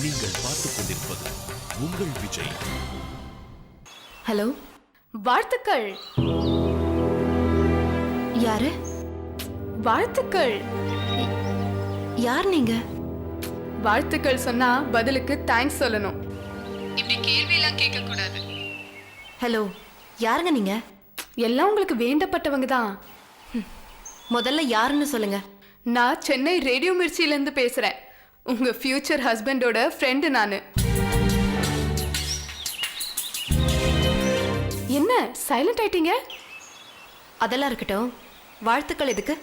நீங்கள் பார்த்துக் கொண்டிருப்பது உங்கள் விஜய். ஹலோ, வாழ்த்துக்கள். யாரு? வாழ்த்துக்கள். யார் நீங்க? வாழ்த்துக்கள் சொன்னா பதிலுக்கு தேங்க்ஸ் சொல்லணும். இப்படி கேள்வி எல்லாம் கேட்க கூடாது. ஹலோ, யாருங்க நீங்க? எல்லாம் உங்களுக்கு வேண்டப்பட்டவங்க தான். முதல்ல யாருன்னு சொல்லுங்க. நான் சென்னை ரேடியோ மிர்ச்சியில இருந்து பேசுறேன். உங்க ஃபியூச்சர் ஹஸ்பண்டோட ஃப்ரெண்டு நானு. என்ன சைலண்ட் ஆயிட்டீங்க? அதெல்லாம் இருக்கட்டும், வாழ்த்துக்கள் எதுக்கு?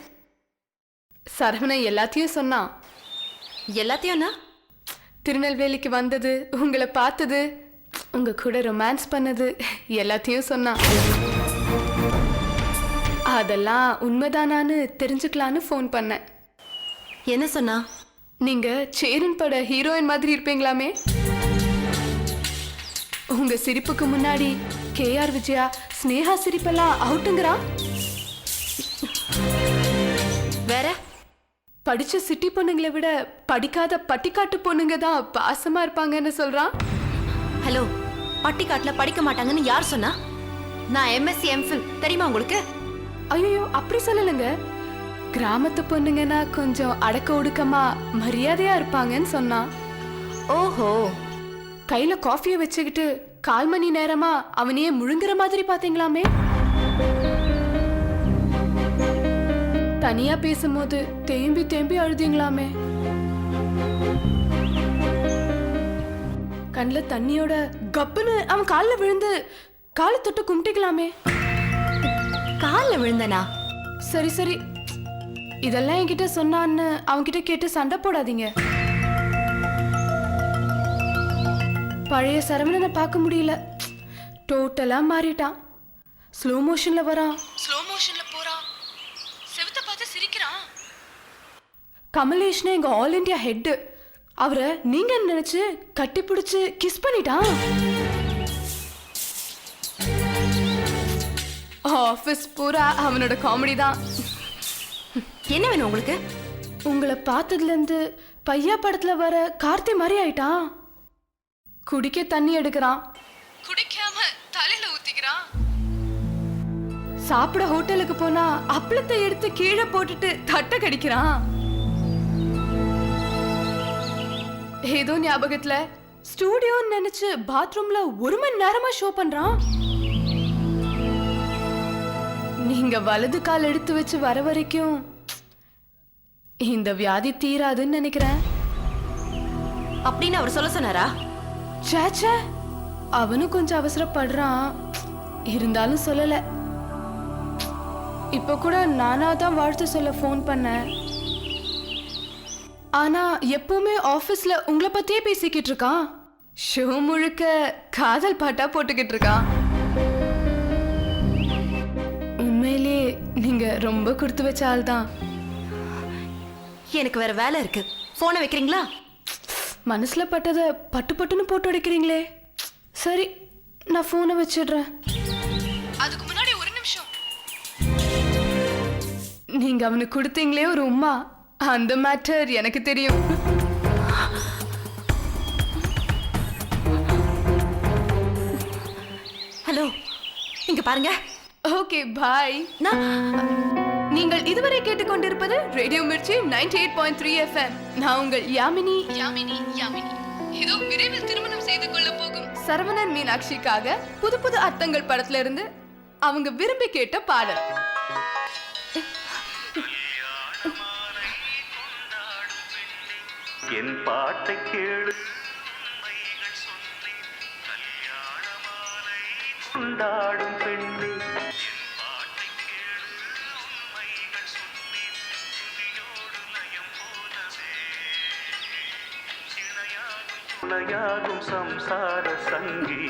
சரவணன் எல்லாத்தையும் சொன்னான். எல்லாத்தையும்னா? திருநெல்வேலிக்கு வந்தது, உங்களை பார்த்தது, உங்க கூட ரொமான்ஸ் பண்ணது எல்லாத்தையும் சொன்னான். அதெல்லாம் உண்மைதானான்னு தெரிஞ்சுக்கலான்னு ஃபோன் பண்ணேன். என்ன சொன்னா? நீங்க சேரன் பட ஹீரோயின் மாதிரி இருப்பீங்களாமே. உங்க சிரிப்புக்கு முன்னாடி KR விஜயா ஸ்னேகா சிரிப்பெல்லாம் அவுட்டுங்கிறா. வேற? படிச்ச சிட்டி பொண்ணுங்களை விட படிக்காத பட்டிக்காட்டு பொண்ணுங்க தான் பாசமா இருப்பாங்கன்னு சொல்றான். ஹலோ, பட்டிக்காட்டுல படிக்க மாட்டாங்கன்னு யார் சொன்னா? நான் MSc MPhil தெரியுமா உங்களுக்கு? ஐயோ, அப்படி சொல்லலைங்க. கிராமத்து பொண்ணுங்கன்னா கொஞ்சம் அடக்க ஒடுக்கமா மரியாதையா இருப்பாங்கன்னு சொன்னான். ஓஹோ, கையில காஃபியை வச்சுக்கிட்டு 1/4 மணி நேரமா அவனையே முழுங்குற மாதிரி பாத்தீங்களாமே. தனியா பேசும்போது தேம்பி தேம்பி அழுதீங்களாமே. கண்ணுல தண்ணியோட கப்புன்னு அவன் காலில் விழுந்து காலை தொட்டு கும்பிட்டுக்கலாமே. காலில் விழுந்தனா? சரி சரி, இதெல்லாம் என்கிட்ட சொன்னான்னு அவன்கிட்ட கேட்டு சண்டை போடாதீங்க. பழைய சரவணனை பார்க்க முடியல. டோட்டலா மாறிட்டான். ஸ்லோ மோஷன்ல வரான், ஸ்லோ மோஷன்ல போறான், செவுத்த பார்த்து சிரிக்கிறான். கமலேஷ்னு எங்க ஆல் இந்தியா ஹெட், அவரை நீங்க நினைச்சு கட்டி பிடிச்சு கிஸ் பண்ணிட்டான். ஆபீஸ் பூரா அவனோட காமெடி தான். என்ன வேணும் உங்களுக்கு? உங்களை பார்த்ததுல இருந்து பையா படத்துல வர கார்த்தி மாதிரி ஆயிட்டான். குடிக்க தண்ணி எடுக்கிறான், குடிக்காம தலையில ஊத்திக்கிறான். சாப்பிட ஹோட்டலுக்கு போனா அப்பளத்தை எடுத்து கீழே போட்டுட்டு தட்டை கடிக்கிறான். ஏதோ ஞாபகத்துல ஸ்டூடியோன்னு நினைச்சு பாத்ரூம்ல 1 மணி நேரமா ஷோ பண்றான். நீங்க வலது கால் எடுத்து வச்சு வர வரைக்கும் இந்த வியாதி தீராதுன்னு நினைக்கிறேன். அப்படின்னு அவர் சொல்ல சொன்னாரா? சேச்சே, அவனும் கொஞ்சம் அவசரப்படுறான். இருந்தாலும் சொல்லல. இப்ப கூட நானா தான் வாழ்த்து சொல்ல ஃபோன் பண்ணேன். ஆனா எப்பவுமே ஆபீஸ்ல உங்களை பத்தியே பேசிக்கிட்டு இருக்கான். ஷோ முழுக்க காதல் பாட்டா போட்டுக்கிட்டு இருக்கான். உண்மையிலே நீங்க ரொம்ப கொடுத்து வச்ச ஆள் தான். எனக்கு வேற வேலை இருக்கு. போனை வைக்கிறீங்களா? மனசுல பட்டதை பட்டு பட்டுன்னு போட்டு அடிக்கிறீங்களே. சரி, நான் போனை வச்சிடுறேன். அதுக்கு முன்னாடி ஒரு நிமிஷம். நீங்க அவனுக்கு கொடுத்தீங்களே ஒரு உம்மா, அந்த மேட்டர் எனக்கு தெரியும். ஹலோ, இங்க பாருங்க. ஓகே, பாய். நீங்கள் இதுவரை கேட்டுக்கொண்டிருப்பது ரேடியோ மிர்ச்சி 98.3 FM. நான் உங்கள் யாமினி. இதோ விரைவில் திருமணம் செய்து கொள்ள போகும் சரவணன் மீனாட்சிக்காக புது புது அர்த்தங்கள் படத்துல இருந்து அவங்க விரும்பி கேட்ட பாடல். என் பாட்டை கேளு, கொண்டாடும் பெண்ணே. துணையாகும் சம்சார சங்கி.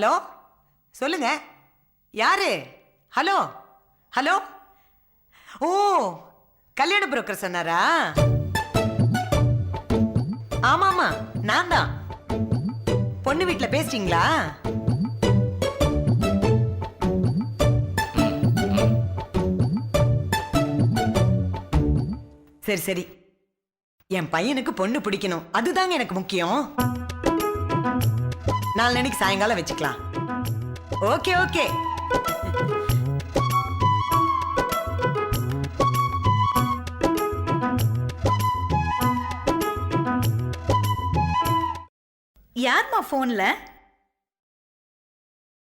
ஹலோ சொல்லுங்க யாரு? Hello hello. ஓ, கல்யாண புரோக்கர் சொன்னாரா? ஆமாமா, நான் தான். பொண்ணு வீட்டுல பேசிட்டீங்களா? சரி சரி, என் பையனுக்கு பொண்ணு பிடிக்கணும், அதுதாங்க எனக்கு முக்கியம். நாளைக்கு சாயங்காலம் வச்சுக்கலாம். Okay okay. யார்மா போன்ல?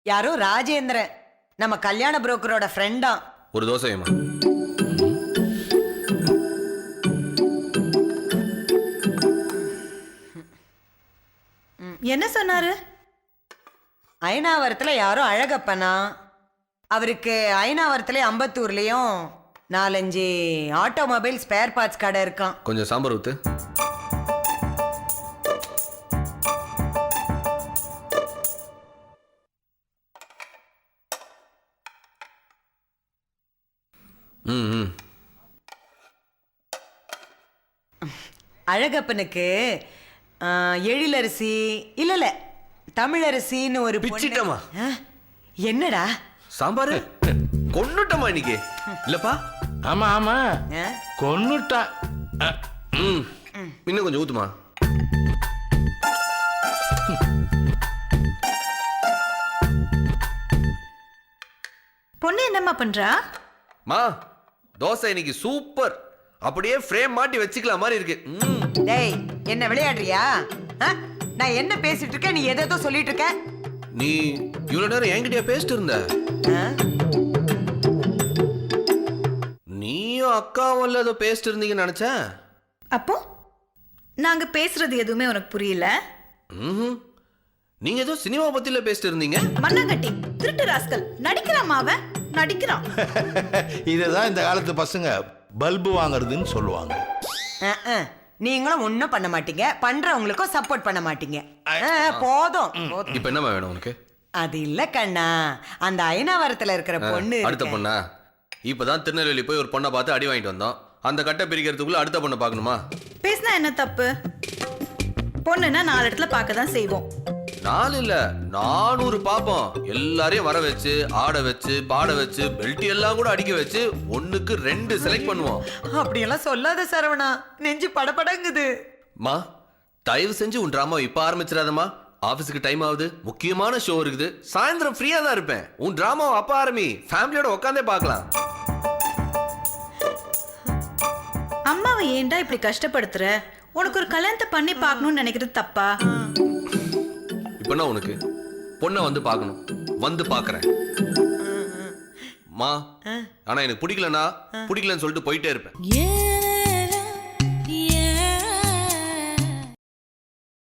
யாரோ ராஜேந்திரன், நம்ம கல்யாண புரோக்கரோட ஃப்ரெண்டா. ஒரு தோசைமா. என்ன சொன்னாரு? ஐனாவரத்துல யாரோ அழகப்பனா, அவருக்கு ஐனாவரத்துல அம்பத்தூர்லயும் 4-5 ஆட்டோமொபைல் ஸ்பேர் பார்ட்ஸ் கடை இருக்கான். கொஞ்சம் சாம்பார் ஊத்து. அழகப்பனுக்கு எழிலரசி இல்ல தமிழரசின்னு ஒரு பொண்ணு. பிச்சிட்டமா? என்னடா சாம்பார் கொன்னுட்டமா இன்னைக்கு? இல்லப்பா. ஆமா ஆமா, ஆ? கொன்னுட்டா. இன்னும் கொஞ்சம் ஊத்துமா. பொண்ணு என்னம்மா பண்றா? மா, தோசை இன்னைக்கு சூப்பர். அப்படியே ஃப்ரேம் மாட்டி வச்சுக்கலாம் மாதிரி இருக்கு. டேய், என்ன விளையாடுறியா? ஆ? நான் என்ன பேசிட்டு இருக்கேன், நீ எதோ சொல்லிட்டு இருக்க. நீ இவ்வளவு நேரம் என்கிட்டயா பேசிட்டு இருந்த? ஆ? நீயும் அக்காவும் ஏதோ பேசிட்டு இருந்தீங்கன்னு நினைச்சேன். அப்போ நாங்க பேசுறது எதுவுமே உனக்கு புரியல? நீங்க ஏதோ சினிமா பத்தில பேசிட்டு இருந்தீங்க. மண்ணங்கட்டி திருட்டு ராஸ்கல் நடிக்கிறான், அவன் நடிக்கிறான். இதுதான் இந்த காலத்து பசங்க பல்பு வாங்குறதுன்னு சொல்லுவாங்க. நீங்களும் ஒன்னும் பண்ண மாட்டீங்க, பண்றவங்களுக்கும் சப்போர்ட் பண்ண மாட்டீங்க. போதும். இப்ப என்னமா வேணும் உனக்கு? அது இல்ல கண்ணா, அந்த ஐனாவரத்துல இருக்கிற பொண்ணு அடுத்த இருக்கே. பொண்ணா? இப்பதான் திருநெல்வேலி போய் ஒரு பொண்ணை பார்த்து அடி வாங்கிட்டு வந்தோம். அந்த கட்டை பிரிக்கிறதுக்குள்ள அடுத்த பொண்ணை பார்க்கணுமா? பேசினா என்ன தப்பு? பொண்ணுன்னா 4 இடத்துல பார்க்க தான் செய்வோம். 4 இல்ல 400 பாப்போம். எல்லாரையும் வர வச்சு, ஆட வச்சு, பாட வச்சு, பெல்ட் எல்லாம் கூட அடிக்க வச்சு 1க்கு 2 செலக்ட் பண்ணுவோம். அப்படியெல்லாம் சொல்லாத சரவணா, நெஞ்சு படபடங்குது. மா, தயவு செஞ்சு உன் டிராமா இப்ப ஆரம்பிச்சிடாதமா. ஆபீஸ்க்கு டைம் ஆகுது, முக்கியமான ஷோ இருக்குது. சாயந்தரம் ஃப்ரீயா தான் இருப்பேன். உன் டிராமாவை அப்ப ஆரம்பி, ஃபேமிலியோட உட்காந்தே பார்க்கலாம். அம்மாவை ஏன்டா இப்படி கஷ்டப்படுத்துற? உனக்கு ஒரு கல்யாணத்தை பண்ணி பார்க்கணும்னு நினைக்கிறது தப்பா? இப்ப உனக்கு பொண்ணை வந்து பார்க்கணும், வந்து பார்க்கறேன் மா. ஆனா எனக்கு பிடிக்கலன்னா பிடிக்கலன்னு சொல்லிட்டு போயிட்டே இருப்பேன்.